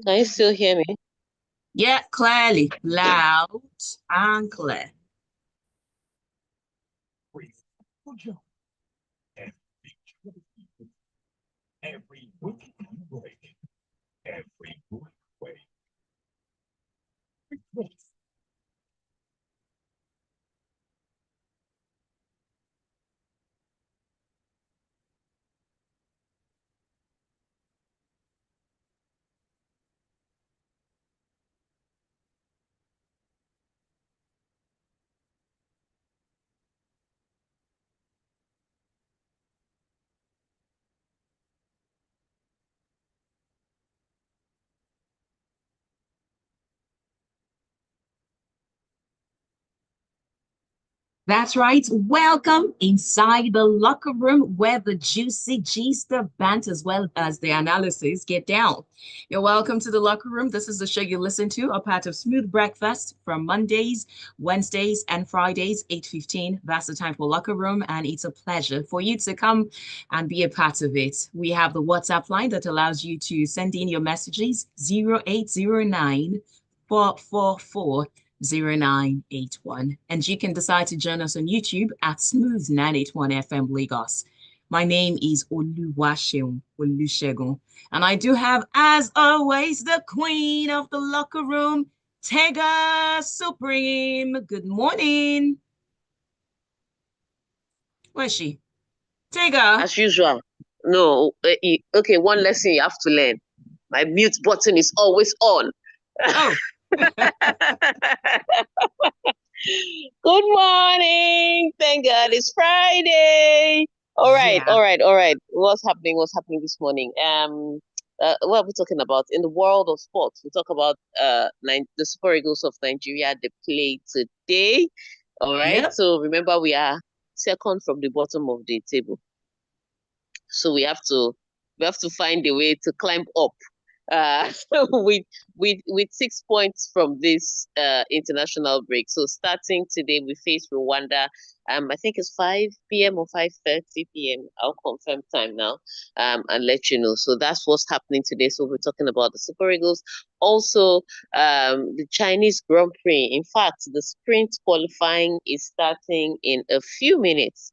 Can you still hear me? Yeah, clearly, loud and clear. That's right. Welcome inside the locker room where the juicy G's, the bant, as well as the analysis get down. You're welcome to the locker room. This is the show you listen to, a part of Smooth Breakfast from Mondays, Wednesdays, and Fridays, 8:15. That's the time for locker room, and it's a pleasure for you to come and be a part of it. We have the WhatsApp line that allows you to send in your messages, 0809 444 0981. And you can decide to join us on YouTube at Smooth 981 FM Lagos. My name is Oluwaseun. And I do have, as always, the queen of the locker room, Tega Supreme. Good morning. Where's she? Tega. As usual. No, okay, one lesson you have to learn. My mute button is always on. Oh. Good morning. Thank God it's Friday. All right, Yeah. all right, all right. What's happening? What's happening this morning? What are we talking about? In the world of sports, we talk about the Super Eagles of Nigeria. They play today. All right. Yep. So remember, we are second from the bottom of the table. So we have to find a way to climb up uh with with 6 points from this international break. So starting today we face Rwanda. I think it's 5 p.m. or 5:30 p.m. I'll confirm time now and let you know. So that's what's happening today. So we're talking about the Super Eagles. Also, the Chinese Grand Prix. In fact, the sprint qualifying is starting in a few minutes.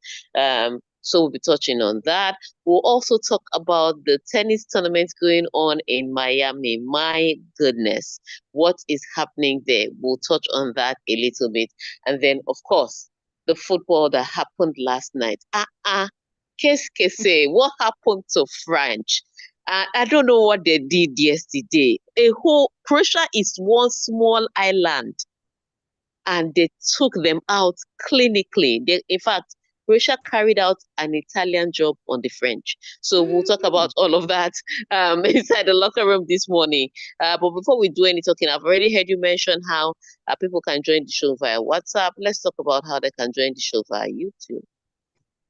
So we'll be touching on that. We'll also talk about the tennis tournament going on in Miami. My goodness, what is happening there? We'll touch on that a little bit. And then, of course, the football that happened last night. Qu'est-ce que c'est? What happened to French? I don't know what they did yesterday. Croatia is one small island and they took them out clinically. In fact, Croatia carried out an Italian job on the French. So we'll talk about all of that inside the locker room this morning. But before we do any talking, I've already heard you mention how people can join the show via WhatsApp. Let's talk about how they can join the show via YouTube.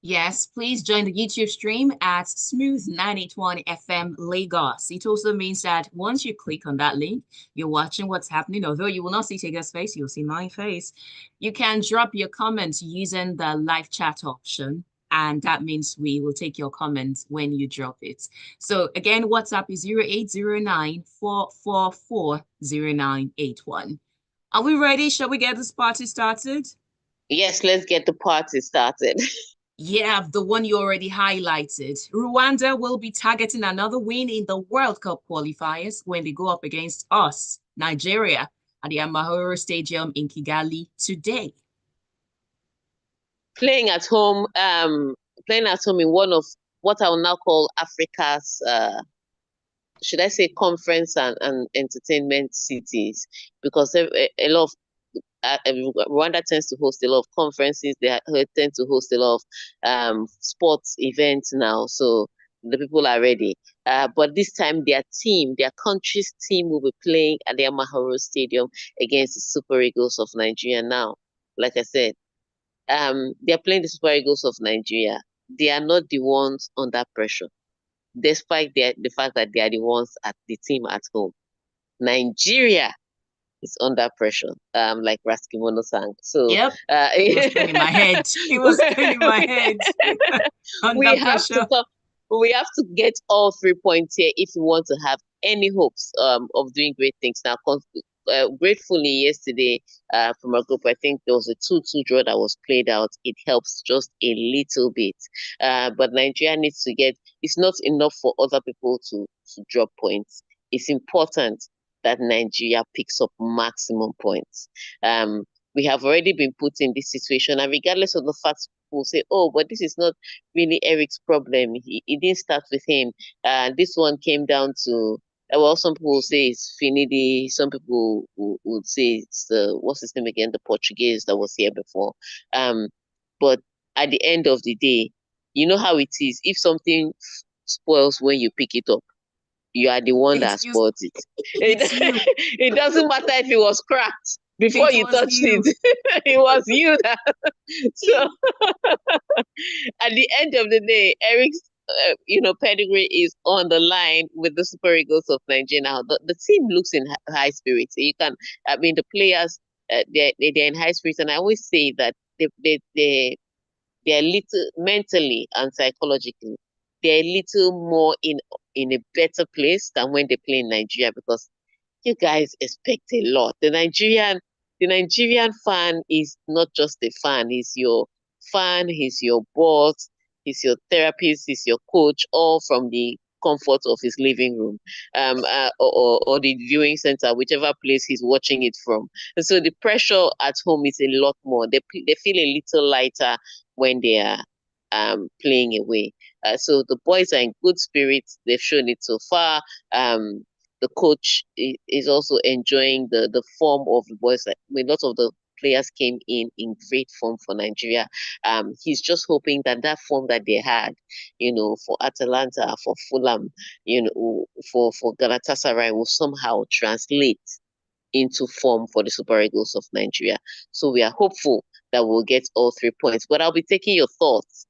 Yes, please join the YouTube stream at Smooth 981 FM Lagos. It also means that once you click on that link, you're watching what's happening. Although you will not see Tega's face, you'll see my face. You can drop your comments using the live chat option. And that means we will take your comments when you drop it. So again, WhatsApp is 0809 444 0981. Are we ready? Shall we get this party started? Yes, let's get the party started. Yeah, the one you already highlighted. Rwanda will be targeting another win in the World Cup qualifiers when they go up against us, Nigeria, at the Amahoro Stadium in Kigali today. playing at home, playing at home in one of what I will now call Africa's should I say conference and entertainment cities, because a lot of Rwanda tends to host a lot of conferences. They tend to host a lot of sports events now. So the people are ready. But this time, their country's team, will be playing at the Amahoro Stadium against the Super Eagles of Nigeria. Now, like I said, they're playing the Super Eagles of Nigeria. They are not the ones under pressure, despite the fact that they are the ones at the team at home. Nigeria is under pressure, like Raskimono sang. So Yep, it was going in my head. It was going in my head. Under we have to pressure. come, we have to get all 3 points here if we want to have any hopes of doing great things. Now, gratefully, yesterday, from our group, I think there was a 2-2 draw that was played out. It helps just a little bit. But Nigeria needs to get, it's not enough for other people to drop points. It's important that Nigeria picks up maximum points. We have already been put in this situation, and regardless of the fact people say, oh, but this is not really Eric's problem. It didn't start with him. This one came down to, well, some people say it's Finidi. Some people would say it's what's his name again, the Portuguese that was here before. But at the end of the day, you know how it is. If something spoils when you pick it up, you are the one that It's you. spoiled it. It's you. It doesn't matter if it was cracked before It you was touched you. it. It was you that. So at the end of the day, Eric's pedigree is on the line with the Super Eagles of Nigeria. Now the team looks in high spirits. You can, I mean, the players, they're in high spirits, and I always say that they're little mentally and psychologically, they're a little more in a better place than when they play in Nigeria, because you guys expect a lot. The Nigerian fan is not just a fan, he's your boss, he's your therapist, he's your coach, all from the comfort of his living room, or the viewing center, whichever place he's watching it from. And so the pressure at home is a lot more. They feel a little lighter when they are playing away. So the boys are in good spirits. They've shown it so far. The coach is also enjoying the form of the boys. Like, a lot of the players came in great form for Nigeria. He's just hoping that that form that they had, for Atalanta, for Fulham, for Galatasaray will somehow translate into form for the Super Eagles of Nigeria. So we are hopeful that we'll get all 3 points. But I'll be taking your thoughts.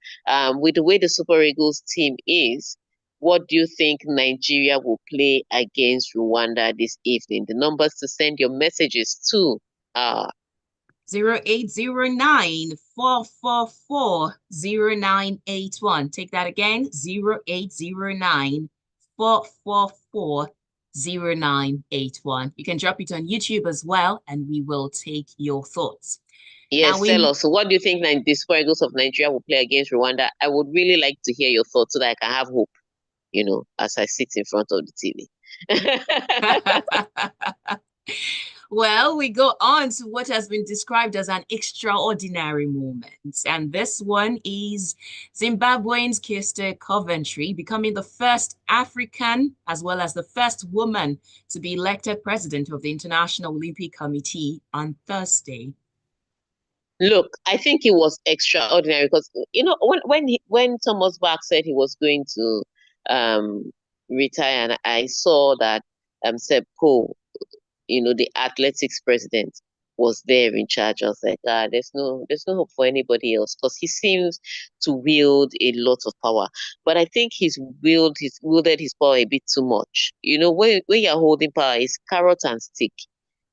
With the way the Super Eagles team is, what do you think Nigeria will play against Rwanda this evening? The numbers to send your messages to are 0809-444-0981. Take that again, 0809-444-0981. You can drop it on YouTube as well, and we will take your thoughts. Now yes, tell us. So what do you think the Super Eagles of Nigeria will play against Rwanda? I would really like to hear your thoughts so that I can have hope, as I sit in front of the TV. Well, we go on to what has been described as an extraordinary moment. And this one is Zimbabweans Kirste Coventry becoming the first African as well as the first woman to be elected president of the International Olympic Committee on Thursday. Look, I think it was extraordinary because when Thomas Bach said he was going to retire, and I saw that Seb Coe, the athletics president, was there in charge. I was like, there's no hope for anybody else, because he seems to wield a lot of power. But I think he's wielded his power a bit too much. When you're holding power, it's carrot and stick.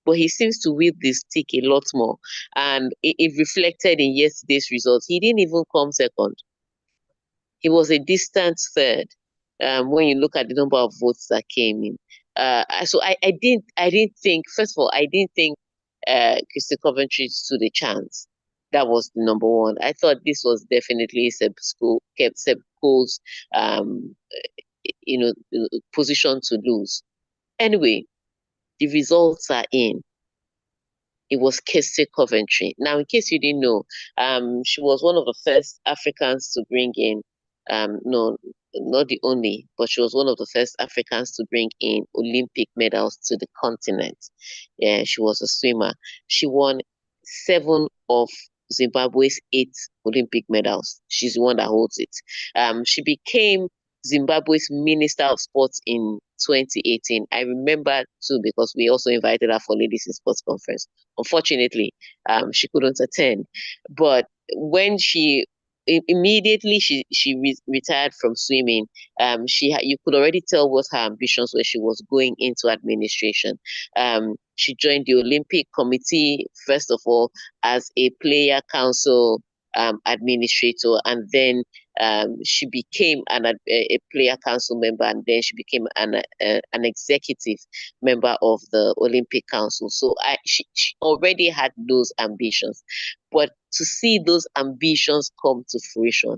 But he seems to wield the stick a lot more. And it reflected in yesterday's results. He didn't even come second. He was a distant third, when you look at the number of votes that came in. So I didn't think, first of all, I didn't think Christy Coventry stood a chance. That was the number one. I thought this was definitely Seb Cole's position to lose. Anyway, the results are in. It was Kirsty Coventry. Now, in case you didn't know, she was one of the first Africans to bring in, no, not the only, but she was one of the first Africans to bring in Olympic medals to the continent. Yeah, she was a swimmer. She won 7 of Zimbabwe's 8 Olympic medals. She's the one that holds it. She became Zimbabwe's Minister of Sports in 2018. I remember too, because we also invited her for Ladies in Sports Conference. Unfortunately, she couldn't attend. But when immediately she retired from swimming, you could already tell what her ambitions were. She was going into administration. She joined the Olympic Committee, first of all, as a player council administrator, and then She became a player council member, and then she became an executive member of the Olympic Council. So she already had those ambitions, but to see those ambitions come to fruition,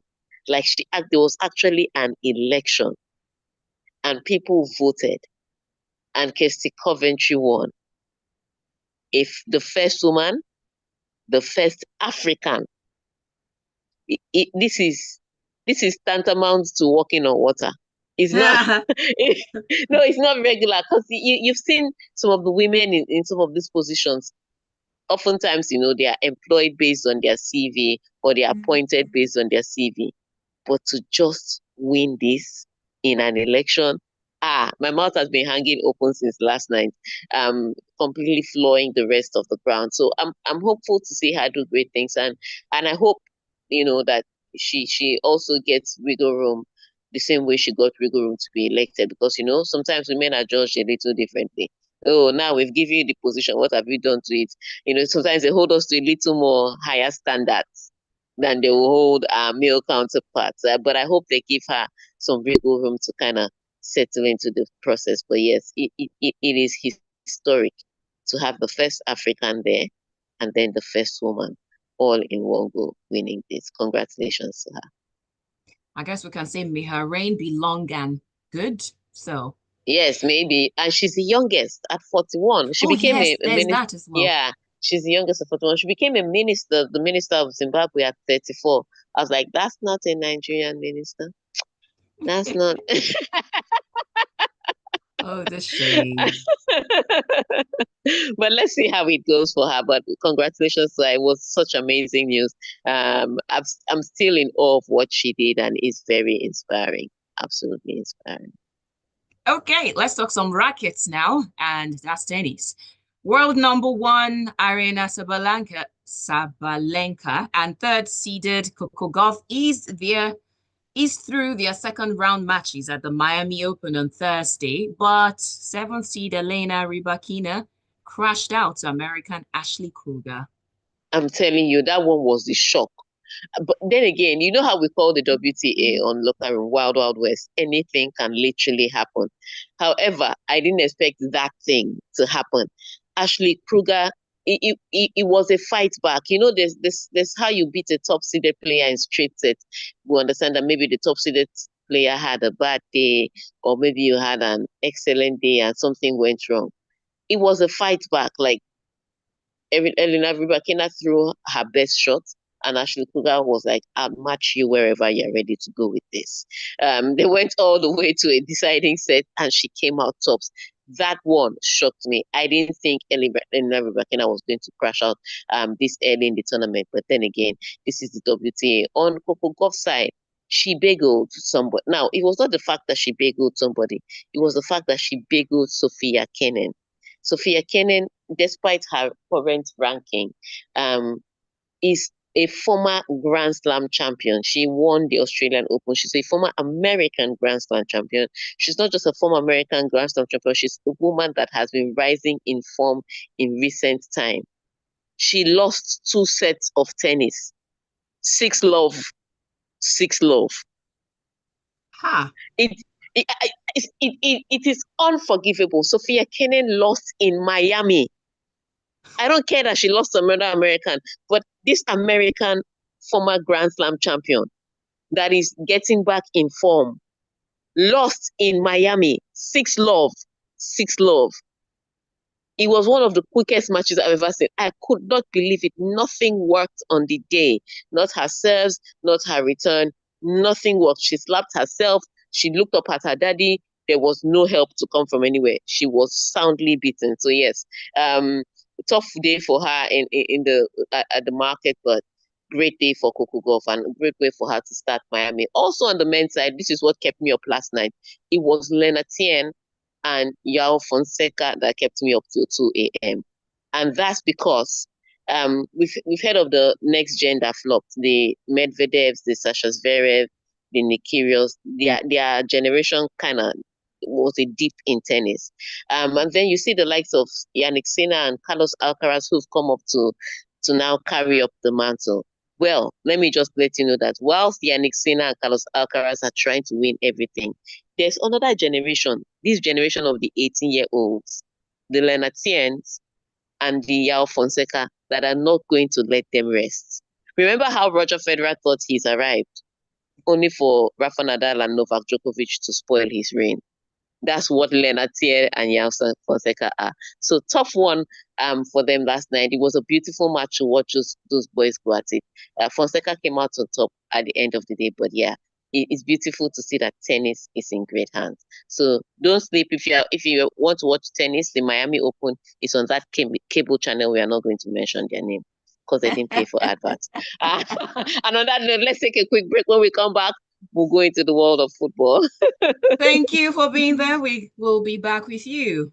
like there was actually an election, and people voted, and Kirsty Coventry won. If the first woman, the first African, this is tantamount to walking on water. It's not. No, it's not regular, because you've seen some of the women in some of these positions. Oftentimes, they are employed based on their CV, or they are appointed based on their CV. But to just win this in an election, my mouth has been hanging open since last night, completely flooring the rest of the ground. So I'm hopeful to see her do great things, and I hope that she also gets wiggle room the same way she got wiggle room to be elected, because sometimes women are judged a little differently. Oh, now we've given you the position, what have you done to it? Sometimes they hold us to a little more higher standards than they will hold our male counterparts. But I hope they give her some wiggle room to kind of settle into the process. But yes, it is historic to have the first African there, and then the first woman all in one go winning this. Congratulations to her. I guess we can say may her reign be long and good. So yes, maybe. And she's the youngest at 41. She became yes, a there's minister. that as well. Yeah, she's the youngest at 41. She became a minister, the minister of Zimbabwe at 34. I was like, that's not a Nigerian minister. That's not. Oh, the shade. But let's see how it goes for her. But congratulations to her. It was such amazing news. I'm still in awe of what she did, and it's very inspiring. Absolutely inspiring. Okay, let's talk some rackets now, and that's tennis. World number one, Arena Sabalenka, and third seeded Coco Gauff is through their second round matches at the Miami Open on Thursday, but seventh seed Elena Rybakina crashed out to American Ashley Kruger. I'm telling you, that one was the shock. But then again, you know how we call the WTA on local room Wild Wild West? Anything can literally happen. However, I didn't expect that thing to happen. Ashley Kruger, it was a fight back. There's how you beat a top seeded player in straight sets. We understand that maybe the top seeded player had a bad day, or maybe you had an excellent day and something went wrong. It was a fight back. Like Elena Rybakina threw her best shot, and Ashley Kruger was like, I'll match you wherever you're ready to go with this. They went all the way to a deciding set, and she came out tops. That one shocked me. I didn't think Elena Rybakina was going to crash out this early in the tournament. But then again, this is the WTA. On Coco Gauff's side, she bageled somebody. Now, it was not the fact that she bageled somebody. It was the fact that she bageled Sofia Kenin. Sofia Kenin, despite her current ranking, is a former Grand Slam champion. She won the Australian Open. She's a former American Grand Slam champion. She's not just a former American Grand Slam champion. She's a woman that has been rising in form in recent time. She lost 2 sets of tennis. 6-love. 6-love. Ha. It is unforgivable. Sofia Kenin lost in Miami. I don't care that she lost to another American, but this American former Grand Slam champion that is getting back in form lost in Miami. 6-love. 6-love. It was one of the quickest matches I've ever seen. I could not believe it. Nothing worked on the day. Not her serves, not her return. Nothing worked. She slapped herself. She looked up at her daddy. There was no help to come from anywhere. She was soundly beaten. So yes, tough day for her at the market, but great day for Coco Gauff and a great way for her to start Miami. Also on the men's side, this is what kept me up last night. It was Leonard Tien and Yao Fonseca that kept me up till 2 a.m. And that's because we've heard of the next gen that flopped, the Medvedevs, the Sasha Zverev, the Nick Kyrgios. Their generation kind of was a deep in tennis. And then you see the likes of Yannick Sinner and Carlos Alcaraz who've come up to now carry up the mantle. Well, let me just let you know that whilst Yannick Sinner and Carlos Alcaraz are trying to win everything, there's another generation, this generation of the 18-year-olds, the Lenatians and the Yao Fonseca, that are not going to let them rest. Remember how Roger Federer thought he's arrived, only for Rafa Nadal and Novak Djokovic to spoil his reign. That's what Lenatier and Yao Fonseca are. So tough one for them last night. It was a beautiful match to watch those boys go at it. Fonseca came out on top at the end of the day, but yeah, it's beautiful to see that tennis is in great hands. So don't sleep if you want to watch tennis. The Miami Open is on that cable channel. We are not going to mention their name because they didn't pay for adverts. And on that note, let's take a quick break. When we come back, we'll go into the world of football. Thank you for being there. We will be back with you.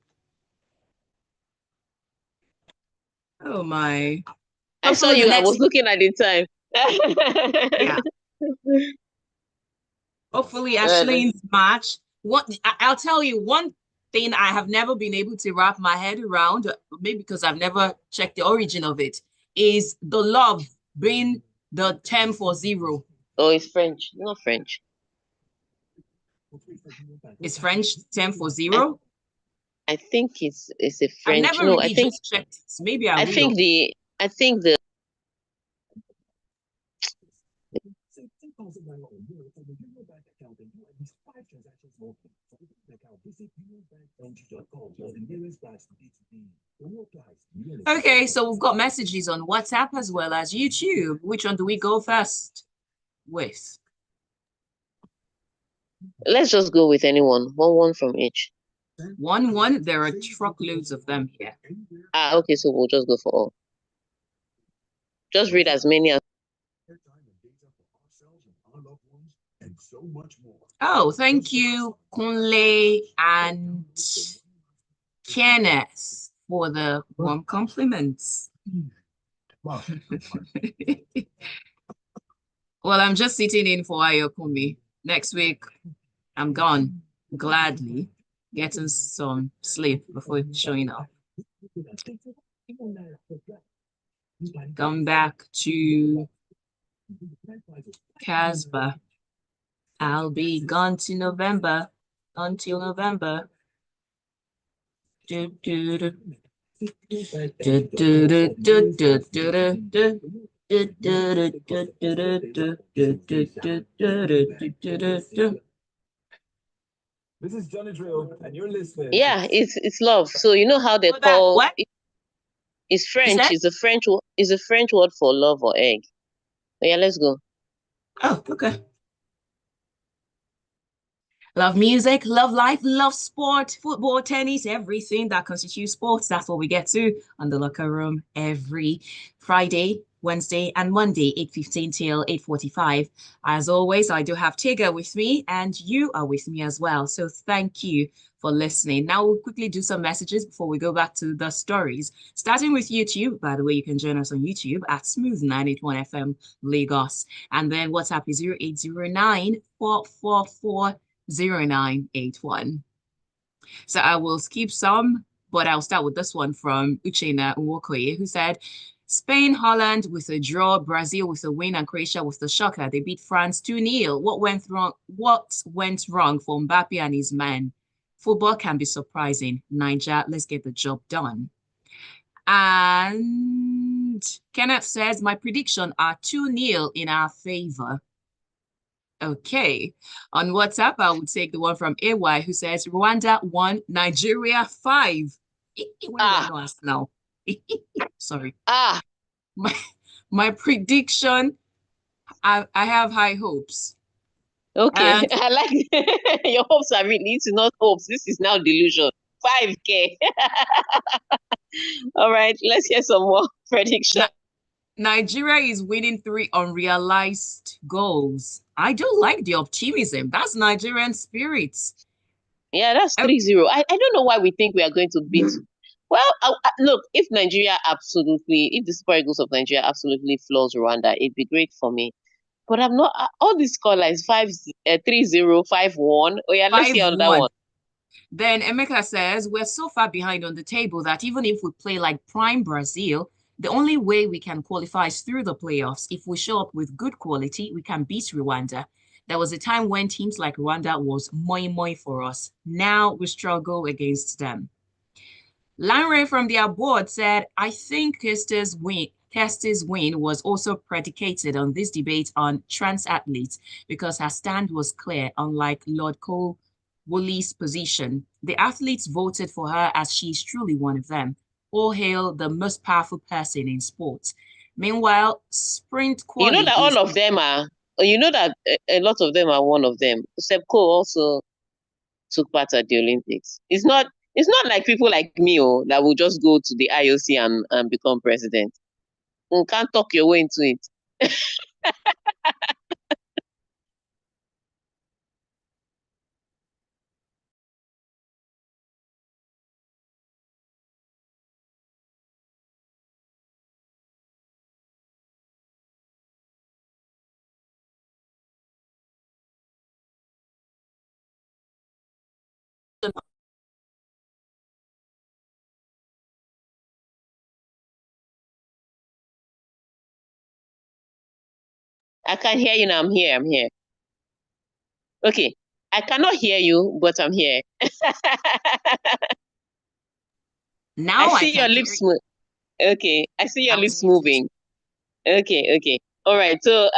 Oh my. I saw you. I was looking at the time. Yeah. Hopefully, Ashlene's match. I'll tell you one thing I have never been able to wrap my head around, maybe because I've never checked the origin of it, is the love being the 10 for 0. Oh, it's French. Not French. It's French 10 for 0. I think it's a French. I never really just checked it. Maybe I think the Okay, so we've got messages on WhatsApp as well as YouTube. Which one do we go first with? Let's just go with anyone. One from each. One. There are truckloads of them here. Okay, so we'll just go for all. Just read as many as. Oh, thank you, Kunle and Kenneth, for the warm compliments. Well, I'm just sitting in for Ayokumi. Next week, I'm gone, gladly getting some sleep before showing up. Come back to Casbah. I'll be gone to November, until November. This is Johnny Drill, and you're listening. Yeah, it's love. So you know how they call what? It's French. It's a French word for love or egg. Yeah, let's go. Oh, okay. Love music, love life, love sport, football, tennis, everything that constitutes sports. That's what we get to on the Locker Room every Friday, Wednesday, and Monday, 8:15 till 8:45. As always, I do have Tega with me, and you are with me as well. So thank you for listening. Now we'll quickly do some messages before we go back to the stories. Starting with YouTube, by the way, you can join us on YouTube at Smooth 981 FM Lagos. And then WhatsApp is 0809 444 0981. So I will skip some, but I'll start with this one from Uchenna Nwokoye, who said, Spain, Holland with a draw, Brazil with a win, and Croatia with the shocker. They beat France 2-0. What went wrong for Mbappe and his men? Football can be surprising. Niger, let's get the job done. And Kenneth says, my prediction are 2-0 in our favor. Okay. On WhatsApp, I would take the one from AY who says Rwanda 1, Nigeria 5. Now. Sorry. My prediction, I have high hopes. Okay. I like your hopes are really, it's not hopes. This is now delusion. 5K. All right, let's hear some more prediction. Nigeria is winning 3 unrealized goals. I do like the optimism. That's Nigerian spirits. Yeah, that's 3-0. I don't know why we think we are going to beat. Well, look, if the Super Eagles of Nigeria absolutely floors Rwanda, it'd be great for me. But I'm not, all these scores 3-0, 5-1. Oh yeah, let's see on that one. Then Emeka says, we're so far behind on the table that even if we play like prime Brazil, The only way we can qualify is through the playoffs. If we show up with good quality, we can beat Rwanda. There was a time when teams like Rwanda was moi for us. Now we struggle against them. Lanre from their board said, I think Kirsty's win was also predicated on this debate on trans athletes because her stand was clear, unlike Lord Cole Woolley's position. The athletes voted for her as she is truly one of them. All hail the most powerful person in sports. Meanwhile, sprint You know quali that is... all of them are, you know that a lot of them are one of them. Sepko also took part at the Olympics. It's not like people like me that will just go to the IOC and become president. You can't talk your way into it. I can't hear you now. I'm here. I'm here. Okay. I cannot hear you, but I'm here. Now I see your can hear lips you. Okay. I see your I was lips muted. moving. Okay. All right. So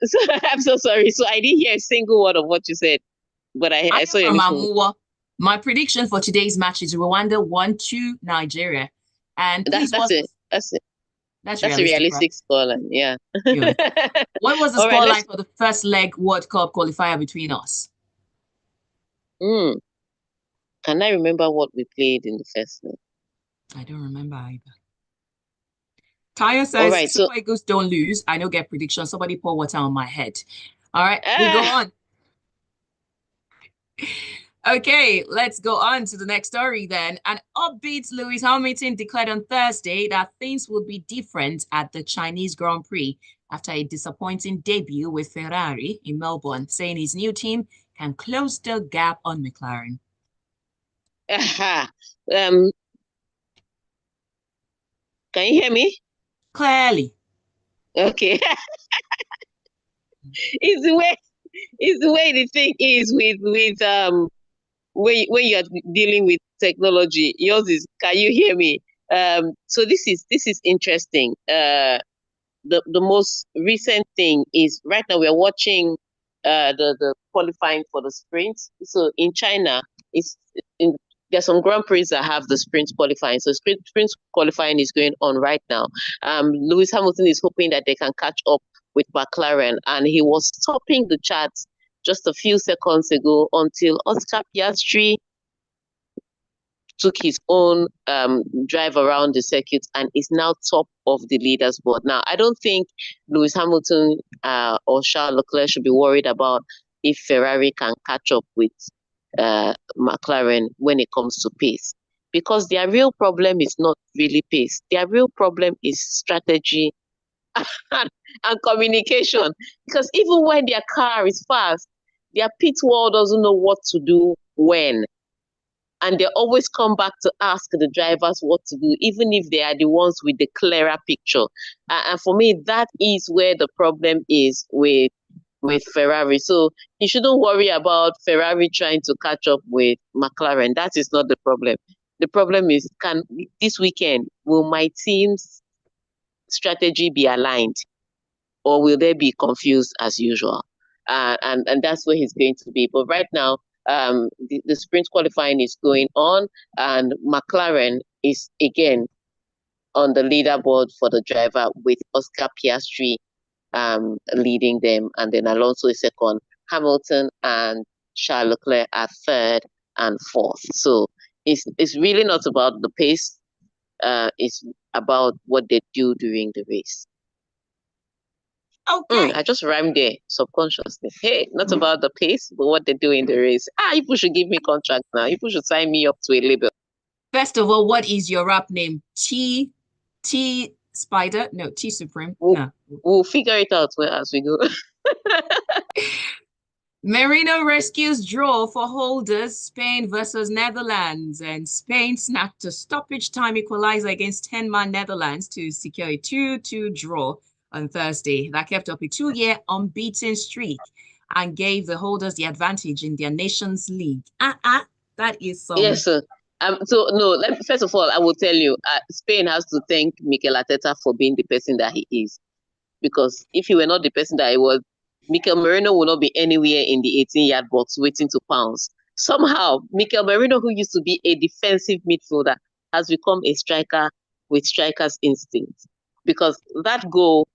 so I'm so sorry. So I didn't hear a single word of what you said, but I saw your from lips moving. Amua. My prediction for today's match is Rwanda 1-2 Nigeria. And please, That's it. that's That's a realistic, right? realistic scoreline. Yeah. Good. What was the All right, scoreline for the first leg World Cup qualifier between us? can I remember what we played in the first leg? I don't remember either. Taya All says, right, so Super Eagles don't lose. I don't get prediction. Somebody pour water on my head. All right, we go on. Okay, let's go on to the next story then. An upbeat Lewis Hamilton declared on Thursday that things would be different at the Chinese Grand Prix after a disappointing debut with Ferrari in Melbourne, saying his new team can close the gap on McLaren. Can you hear me? Clearly. Okay. It's the way the thing is with when you're dealing with technology. Yours is, can you hear me? So this is interesting. The most recent thing is right now we're watching the qualifying for the sprint. So in China, it's in there's some Grand Prix that have the sprint qualifying. So sprint qualifying is going on right now. Lewis Hamilton is hoping that they can catch up with McLaren, and he was topping the charts just a few seconds ago until Oscar Piastri took his own drive around the circuit and is now top of the leaders board. Now, I don't think Lewis Hamilton or Charles Leclerc should be worried about if Ferrari can catch up with McLaren when it comes to pace, because their real problem is not really pace. Their real problem is strategy and communication. Because even when their car is fast, their pit wall doesn't know what to do when. And they always come back to ask the drivers what to do, even if they are the ones with the clearer picture. And for me, that is where the problem is with Ferrari. So you shouldn't worry about Ferrari trying to catch up with McLaren. That is not the problem. The problem is, this weekend, will my team's strategy be aligned, or will they be confused as usual? And that's where he's going to be. But right now, the sprint qualifying is going on, and McLaren is again on the leaderboard for the driver with Oscar Piastri leading them, and then Alonso is second, Hamilton and Charles Leclerc are third and fourth. So it's really not about the pace. It's about what they do during the race. Okay. I just rhymed there subconsciously. Hey, not about the pace, but what they do in the race. People should give me contracts now. People should sign me up to a label. First of all, what is your rap name? T Spider? No, T Supreme. We'll figure it out as we go. Merino rescues draw for holders, Spain versus Netherlands, and Spain snapped a stoppage time equalizer against 10-man Netherlands to secure a 2-2 draw on Thursday. That kept up a 2-year unbeaten streak and gave the holders the advantage in their Nations League. That is some. Yes, sir. So no, first of all, I will tell you, Spain has to thank Mikel Arteta for being the person that he is. Because if he were not the person that he was, Mikel Merino would not be anywhere in the 18-yard box waiting to pounce. Somehow, Mikel Merino, who used to be a defensive midfielder, has become a striker with striker's instinct. Because that goal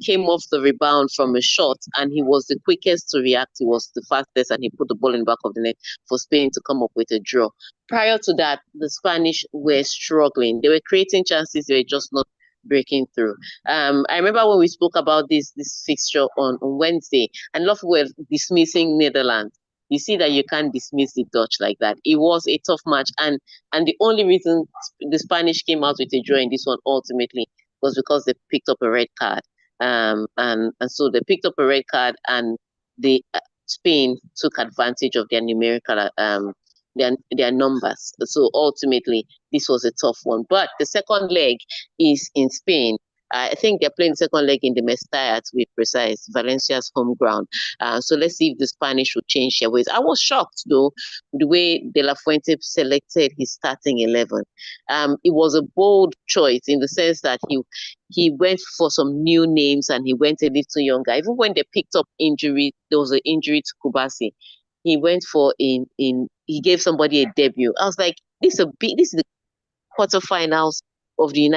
came off the rebound from a shot, and he was the quickest to react. He was the fastest, and he put the ball in the back of the net for Spain to come up with a draw. Prior to that, the Spanish were struggling. They were creating chances, they were just not breaking through. I remember when we spoke about this fixture on Wednesday, and a lot of people were dismissing Netherlands. You see that you can't dismiss the Dutch like that. It was a tough match, and the only reason the Spanish came out with a draw in this one ultimately was because they picked up a red card. And so they picked up a red card, and the Spain took advantage of their numerical their numbers. So ultimately, this was a tough one. But the second leg is in Spain. I think they're playing the second leg in the Mestalla, to be precise, Valencia's home ground. So let's see if the Spanish will change their ways. I was shocked, though, the way De La Fuente selected his starting 11. It was a bold choice in the sense that he went for some new names and he went a little younger. Even when they picked up injury, there was an injury to Kubasi. He went for he gave somebody a debut. I was like, this is the quarterfinals of the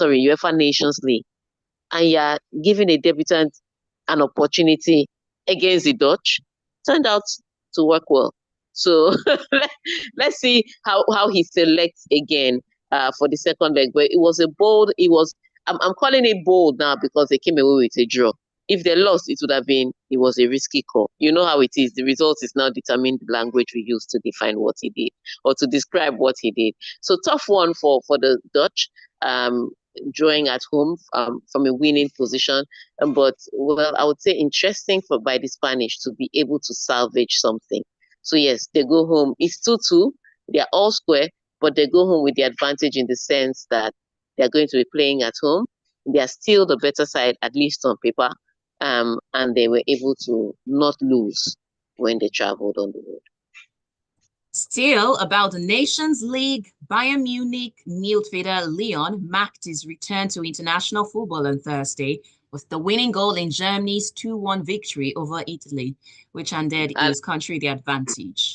UEFA Nations League, and you're giving a debutant an opportunity against the Dutch. Turned out to work well. So let's see how he selects again for the second leg. But I'm calling it bold now because they came away with a draw. If they lost, it was a risky call. You know how it is. The result is now determined the language we use to define what he did or to describe what he did. So tough one for the Dutch, drawing at home from a winning position. But well, I would say interesting by the Spanish to be able to salvage something. So yes, they go home. It's 2-2. They're all square, but they go home with the advantage in the sense that they're going to be playing at home. They are still the better side, at least on paper. And they were able to not lose when they traveled on the road. Still, about the Nations League, Bayern Munich midfielder Leon marked his return to international football on Thursday with the winning goal in Germany's 2-1 victory over Italy, which handed his country the advantage.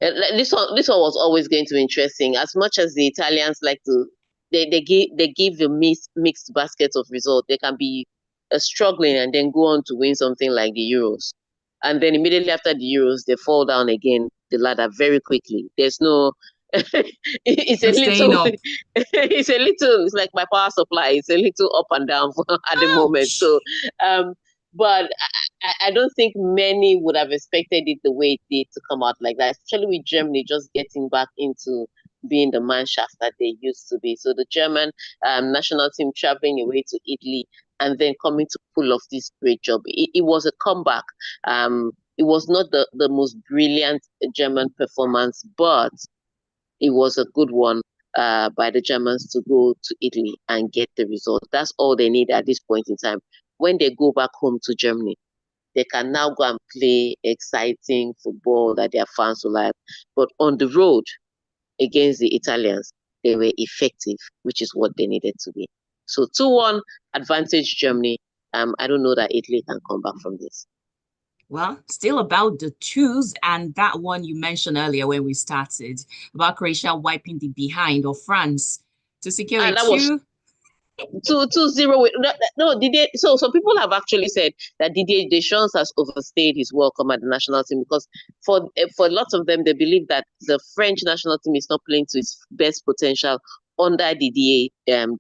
This one was always going to be interesting. As much as the Italians like to, they give the mixed basket of results. They can be struggling and then go on to win something like the Euros. And then immediately after the Euros, they fall down again the ladder very quickly. There's no, it's like my power supply. It's a little up and down at the moment. So, but I don't think many would have expected it the way it did to come out like that, especially with Germany just getting back into being the man shaft that they used to be. So the German national team traveling away to Italy and then coming to pull off this great job. It was a comeback. It was not the most brilliant German performance, but it was a good one by the Germans to go to Italy and get the result. That's all they need at this point in time. When they go back home to Germany, they can now go and play exciting football that their fans will like. But on the road against the Italians, they were effective, which is what they needed to be. So 2-1 advantage Germany. I don't know that Italy can come back from this. Well, still about the twos, and that one you mentioned earlier when we started about Croatia wiping the behind of France to secure a 2-0. No, Didier. So people have actually said that Didier Deschamps has overstayed his welcome at the national team because for lots of them, they believe that the French national team is not playing to its best potential under Didier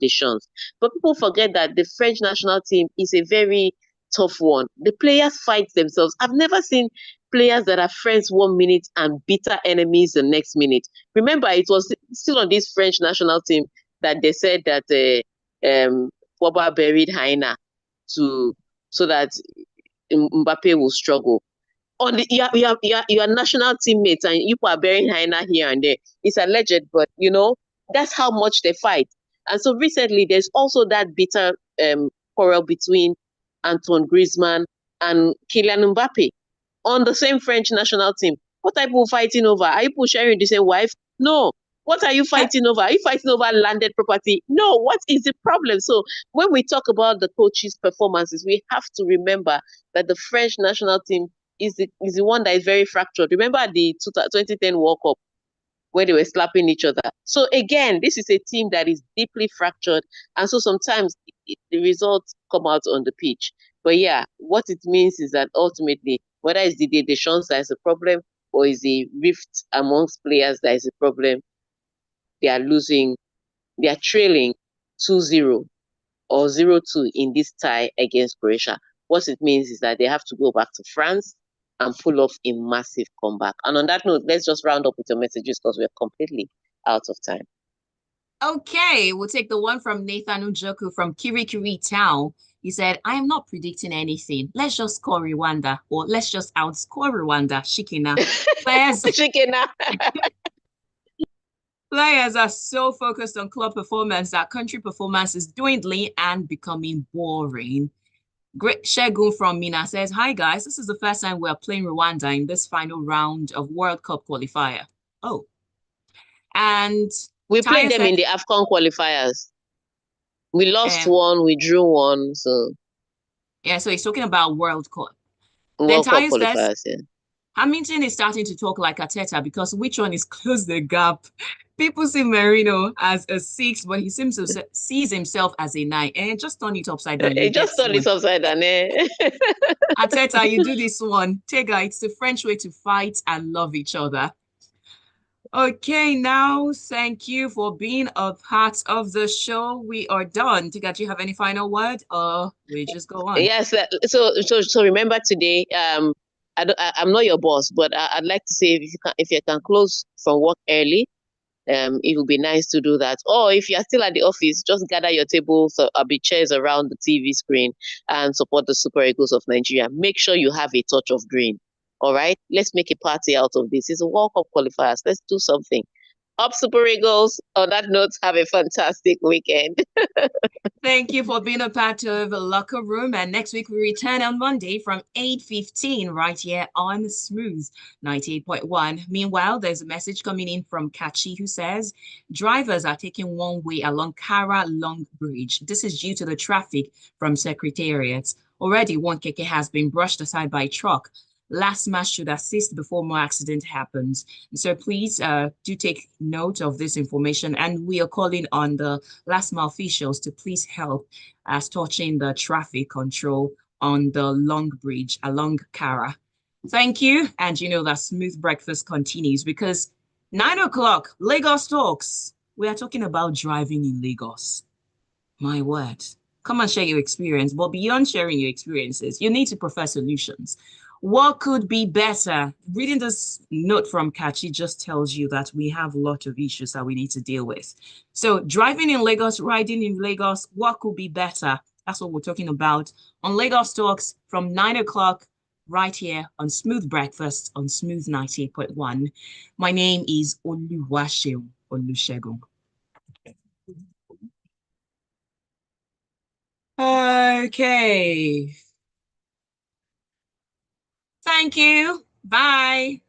Deschamps. But people forget that the French national team is a very tough one. The players fight themselves. I've never seen players that are friends 1 minute and bitter enemies the next minute. Remember, it was still on this French national team that they said that Pogba buried Haina so that Mbappe will struggle. on the your national teammates, and you are bearing hyena here and there. It's alleged, but that's how much they fight. And so recently, there's also that bitter quarrel between Antoine Griezmann and Kylian Mbappe on the same French national team. What are people fighting over? Are you sharing the same wife? No. What are you fighting over? Are you fighting over landed property? No. What is the problem? So when we talk about the coaches' performances, we have to remember that the French national team is the one that is very fractured. Remember the 2010 World Cup where they were slapping each other. So again, this is a team that is deeply fractured, and so sometimes the results come out on the pitch. But yeah, what it means is that ultimately, whether it's the Deschamps that is a problem or is the rift amongst players that is a problem, they are losing, they are trailing 2-0 or 0-2 in this tie against Croatia. What it means is that they have to go back to France and pull off a massive comeback. And on that note, let's just round up with your messages because we're completely out of time. Okay, we'll take the one from Nathan Ujoku from Kirikiri Town. He said, I am not predicting anything. Let's just score Rwanda, or let's just outscore Rwanda. Shikina. Players, Shikina. Players are so focused on club performance that country performance is dwindling and becoming boring. Great Shegun from Mina says, hi guys, this is the first time we're playing Rwanda in this final round of World Cup qualifier. Oh. And we played them in the AFCON qualifiers. We lost one, we drew one, so. Yeah, so he's talking about World Cup. World Cup qualifiers, yeah. Hamilton is starting to talk like Arteta because which one is close the gap? People see Merino as a 6, but he sees himself as a 9. And just turn it upside down. Just turn it upside down, eh? Arteta, you do this one. Tega, it's the French way to fight and love each other. Okay, now thank you for being a part of the show. We are done. Tega, do you have any final word, or we just go on? Yes. So remember today. I'm not your boss, but I'd like to say if you can close from work early, it would be nice to do that. Or if you're still at the office, just gather your tables or be chairs around the TV screen and support the Super Eagles of Nigeria. Make sure you have a touch of green. All right, let's make a party out of this. It's a World Cup qualifiers. Let's do something. Up Super Eagles. On that note, have a fantastic weekend. Thank you for being a part of the Locker Room. And next week, we return on Monday from 8:15 right here on Smooth 98.1. Meanwhile, there's a message coming in from Kachi who says, drivers are taking one way along Kara Long Bridge. This is due to the traffic from Secretariat. Already, one keke has been brushed aside by a truck. Last Mass should assist before more accident happens. So please do take note of this information. And we are calling on the Last Mile officials to please help as touching the traffic control on the Long Bridge along Kara. Thank you. And you know that Smooth Breakfast continues because 9 o'clock, Lagos Talks. We are talking about driving in Lagos. My word. Come and share your experience. But beyond sharing your experiences, you need to prefer solutions. What could be better? Reading this note from Kachi just tells you that we have a lot of issues that we need to deal with. So driving in Lagos, riding in Lagos, what could be better? That's what we're talking about on Lagos Talks from 9 o'clock right here on Smooth Breakfast on Smooth 98.1. My name is Oluwaseun Olusegun. Okay. Thank you. Bye.